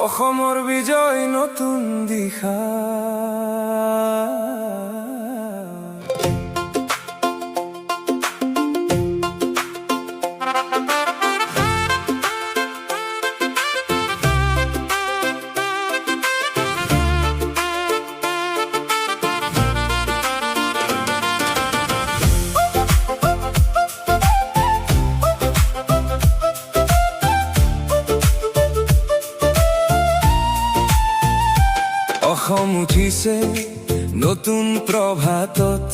অসমৰ বিজয় নতুন দিশা অসম উঠিছে নতুন প্ৰভাতত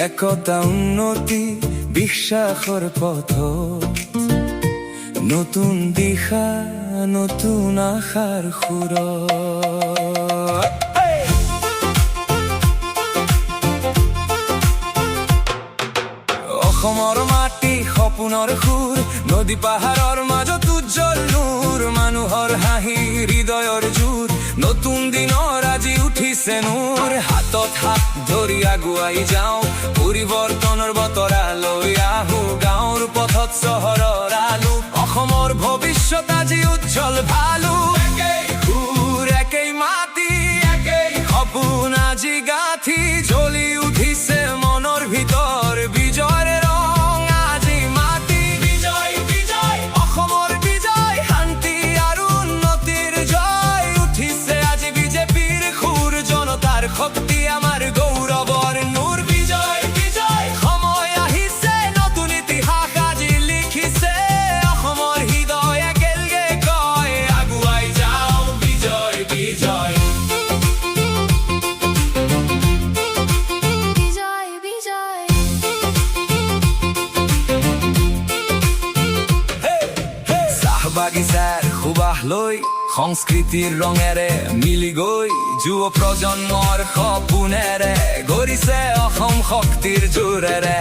একতা উন্নতি বিশ্বাসৰ পথত নতুন দিশা নতুন আশাৰ সুৰত অসমৰ মাটি সপোনৰ সুৰ নদী পাহাৰৰ মাজত উজ্জ্বল নূৰ মানুহৰ হাঁহি হৃদয়ৰ জোৰ নতুন দিনৰ আজি উঠিছে নূৰ হাতত হাত ধৰি আগুৱাই যাওঁ পৰিৱৰ্তনৰ বতৰা লৈ আহো গাঁৱৰ পথত চহৰৰ আলো অসমৰ ভৱিষ্যত আজি উজ্জ্বল ভালো একেই সুৰ একেই মাটি একেই সপোন আজি গাঁঠি জ্বলি উঠিছে মনৰ ভিতৰ বিজয়ৰ ৰং আজি মাটি বিজয় বিজয় অসমৰ বিজয় শান্তি আৰু উন্নতিৰ জয় উঠিছে আজি বিজেপিৰ সুৰ জনতাৰ শক্তি আমাৰ গৌৰৱৰ নূৰ বিজয় বিজয় সময় আহিছে নতুন ইতিহাস আজি লিখিছে অসমৰ হৃদয় একেলগে কয় আগুৱাই যাওঁ বিজয় বিজয় বাগিচাৰ সুবাস লৈ সংস্কৃতিৰ ৰঙেৰে মিলি গৈ যুৱ প্ৰজন্মৰ সপোনেৰে গঢ়িছে অসম শক্তিৰ জোৰেৰে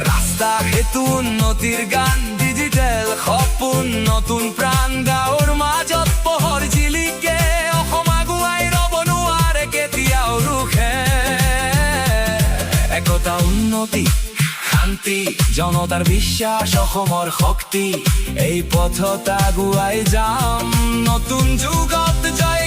ৰাস্তা সেতু উন্নতিৰ গান ডিজিটেল সপোন নতুন প্ৰাণ গাঁৱৰ মাজত পোহৰ জিলিকে অসম আগুৱাই ৰব নোৱাৰে কেতিয়াও ৰুখে একতা উন্নতি শান্তি জনতাৰ বিশ্বাস অসমৰ শক্তি এই পথত আগুৱাই যাম নতুন যুগত জয়